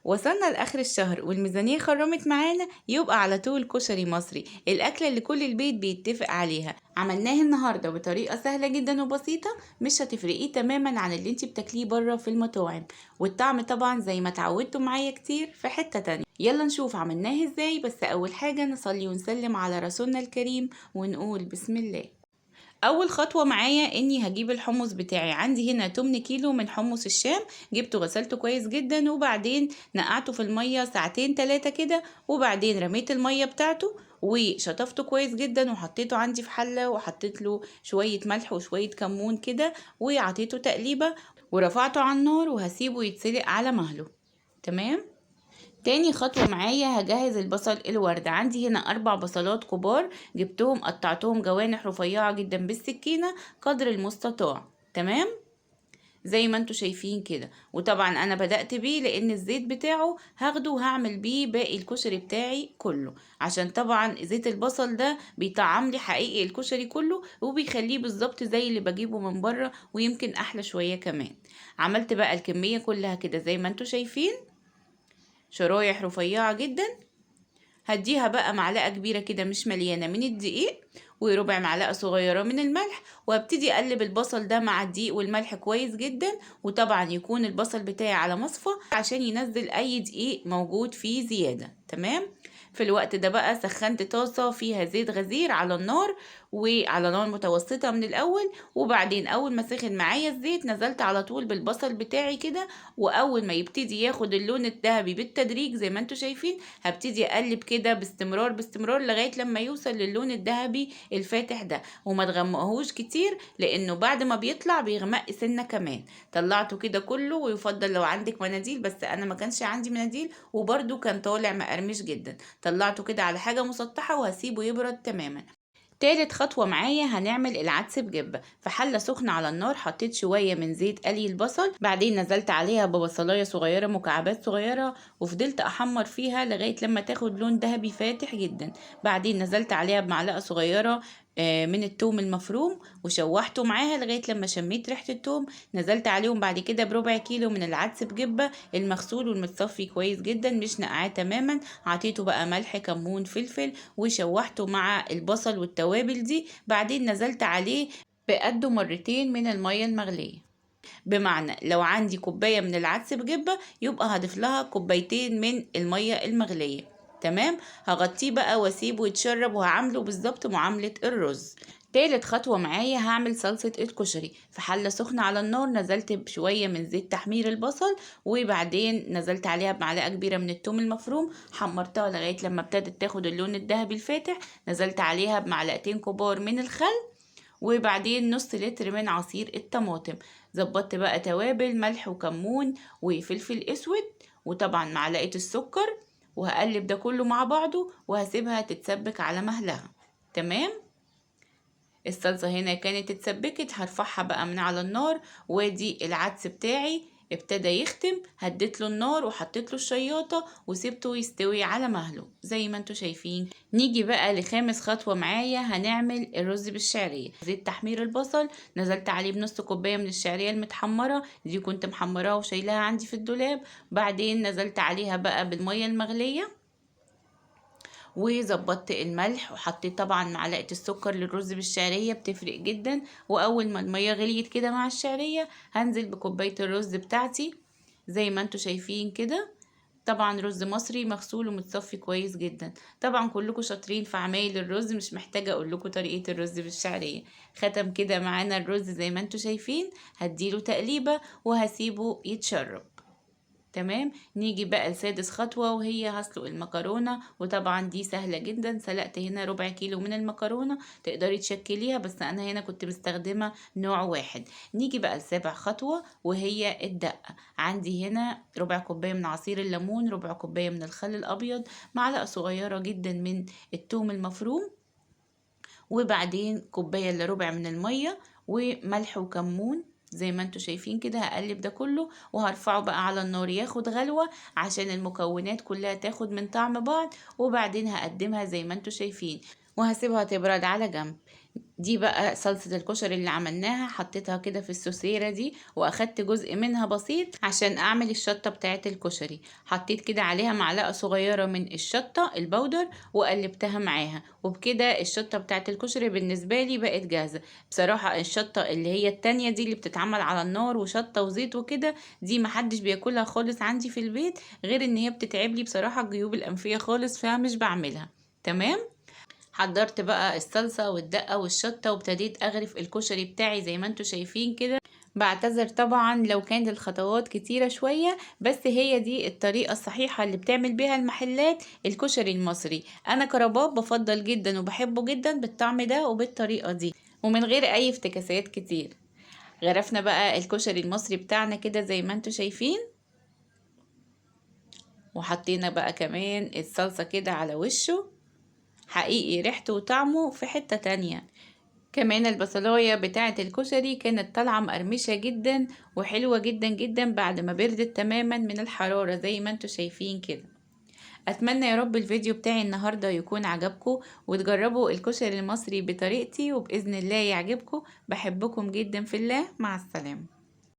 وصلنا لآخر الشهر والميزانية خرمت معانا، يبقى على طول كشري مصري، الأكلة اللي كل البيت بيتفق عليها. عملناه النهاردة بطريقة سهلة جدا وبسيطة، مش هتفرقيه تماما عن اللي انتي بتاكليه بره في المطاعم، والطعم طبعا زي ما اتعودتوا معايا كتير في حتة تانية. يلا نشوف عملناه ازاي. بس أول حاجة نصلي ونسلم على رسولنا الكريم ونقول بسم الله. اول خطوه معايا اني هجيب الحمص بتاعي. عندي هنا 8 كيلو من حمص الشام، جبته غسلته كويس جدا وبعدين نقعته في الميه ساعتين 3 كده، وبعدين رميت الميه بتاعته وشطفته كويس جدا وحطيته عندي في حله، وحطيت له شويه ملح وشويه كمون كده وعطيته تقليبه، ورفعته على النار وهسيبه يتسلق على مهله. تمام. تاني خطوة معايا هجهز البصل الورد. عندي هنا 4 بصلات كبار، جبتهم قطعتهم جوانح رفيعة جدا بالسكينة قدر المستطاع. تمام زي ما انتوا شايفين كده. وطبعا انا بدأت بيه لان الزيت بتاعه هاخده وهعمل بيه باقي الكشري بتاعي كله، عشان طبعا زيت البصل ده بيطعم لي حقيقي الكشري كله وبيخليه بالظبط زي اللي بجيبه من بره، ويمكن احلى شوية كمان. عملت بقى الكمية كلها كده زي ما انتوا شايفين، شرايح رفيعة جدا. هديها بقى معلقة كبيرة كده مش مليانة من الدقيق، وربع معلقة صغيرة من الملح، وابتدي اقلب البصل ده مع الدقيق والملح كويس جدا. وطبعا يكون البصل بتاعي على مصفى عشان ينزل اي دقيق موجود فيه زيادة. تمام. في الوقت ده بقى سخنت طاسة فيها زيت غزير على النار، وعلى نار متوسطة من الأول، وبعدين أول ما سخن معايا الزيت نزلت على طول بالبصل بتاعي كده، وأول ما يبتدي ياخد اللون الذهبي بالتدريج زي ما انتوا شايفين هبتدي أقلب كده باستمرار باستمرار لغاية لما يوصل للون الذهبي الفاتح ده، وما تغمقهوش كتير لأنه بعد ما بيطلع بيغمق سنة كمان. طلعته كده كله، ويفضل لو عندك مناديل، بس أنا ما كانش عندي مناديل وبرده كان طالع مقرمش جدا. طلعته كده على حاجة مسطحة وهسيبه يبرد تماما. تالت خطوة معايا هنعمل العدس بجبة. في حلة سخنة على النار حطيت شوية من زيت قلي البصل، بعدين نزلت عليها ببصلاية صغيرة مكعبات صغيرة، وفضلت أحمر فيها لغاية لما تاخد لون ذهبي فاتح جدا. بعدين نزلت عليها بمعلقة صغيرة من التوم المفروم وشوحته معاها لغاية لما شميت ريحة التوم. نزلت عليهم بعد كده بربع كيلو من العدس بجبة المغسول والمتصفي كويس جدا مش نقعاه تماما. عطيته بقى ملح كمون فلفل وشوحته مع البصل والتوابل دي. بعدين نزلت عليه بقده مرتين من المية المغلية، بمعنى لو عندي كوباية من العدس بجبة يبقى هضيف لها كوبايتين من المية المغلية. تمام. هغطيه بقى واسيبه يتشرب وهعمله بالظبط معاملة الرز. تالت خطوة معايا هعمل صلصة الكشري. في حلة سخنة على النار نزلت بشوية من زيت تحمير البصل، وبعدين نزلت عليها بمعلقة كبيرة من الثوم المفروم، حمرتها لغاية لما ابتدت تاخد اللون الذهبي الفاتح. نزلت عليها بمعلقتين كبار من الخل، وبعدين نص لتر من عصير الطماطم. ظبطت بقى توابل ملح وكمون وفلفل اسود، وطبعا معلقة السكر، وهقلب ده كله مع بعضه وهسيبها تتسبك على مهلها. تمام. الصلصة هنا كانت اتسبكت، هرفعها بقى من على النار، وادي العدس بتاعي ابتدى يختم. هديت له النار وحطيت له الشياطة وسبته يستوي على مهله زي ما انتوا شايفين. نيجي بقى لخامس خطوة معايا، هنعمل الرز بالشعرية. زيت تحمير البصل نزلت عليه بنص كوباية من الشعرية المتحمرة دي، كنت محمراها وشايلاها عندي في الدولاب. بعدين نزلت عليها بقى بالمية المغلية، وظبطت الملح، وحطيت طبعا معلقة السكر للرز بالشعرية بتفرق جدا. واول ما المية غليت كده مع الشعرية هنزل بكوباية الرز بتاعتي زي ما انتوا شايفين كده. طبعا رز مصري مغسول ومتصفي كويس جدا. طبعا كلكم شاطرين في عمايل الرز، مش محتاجة اقول لكم طريقة الرز بالشعرية. ختم كده معانا الرز زي ما انتوا شايفين. هديله تقليبة وهسيبه يتشرب. تمام. نيجي بقى لسادس خطوة وهي هسلق المكرونة، وطبعا دي سهلة جدا. سلقت هنا ربع كيلو من المكرونة، تقدري تشكليها بس انا هنا كنت مستخدمة نوع واحد. نيجي بقى لسابع خطوة وهي الدقة. عندي هنا ربع كوباية من عصير الليمون، ربع كوباية من الخل الابيض، معلقة صغيرة جدا من الثوم المفروم، وبعدين كوباية الا ربع من المية، وملح وكمون زي ما انتوا شايفين كده. هقلب ده كله وهرفعه بقى على النار ياخد غلوة عشان المكونات كلها تاخد من طعم بعض، وبعدين هقدمها زي ما انتوا شايفين وهسيبها تبرد على جنب. دي بقى صلصة الكشري اللي عملناها، حطيتها كده في السوسيرة دي واخدت جزء منها بسيط عشان اعمل الشطة بتاعت الكشري. حطيت كده عليها معلقة صغيرة من الشطة البودر وقلبتها معاها، وبكده الشطة بتاعت الكشري بالنسبة لي بقت جاهزة. بصراحة الشطة اللي هي التانية دي اللي بتتعمل على النار وشطة وزيت وكده، دي محدش بياكلها خالص عندي في البيت، غير ان هي بتتعب لي بصراحة الجيوب الانفية خالص، فمش بعملها. تمام. حضرت بقى الصلصة والدقة والشطة وابتديت اغرف الكشري بتاعي زي ما انتوا شايفين كده. بعتذر طبعا لو كانت الخطوات كتيرة شوية، بس هي دي الطريقة الصحيحة اللي بتعمل بيها المحلات الكشري المصري. انا كرباب بفضل جدا وبحبه جدا بالطعم ده وبالطريقة دي ومن غير اي افتكاسات كتير. غرفنا بقى الكشري المصري بتاعنا كده زي ما انتوا شايفين، وحطينا بقى كمان الصلصة كده على وشه، حقيقي ريحته وطعمه في حتة تانية. كمان البصلاية بتاعة الكشري كانت طالعة مقرمشة جدا وحلوة جدا جدا بعد ما بردت تماما من الحرارة زي ما انتوا شايفين كده. اتمنى يا رب الفيديو بتاعي النهاردة يكون عجبكم وتجربوا الكشري المصري بطريقتي، وبإذن الله يعجبكم. بحبكم جدا في الله. مع السلامة.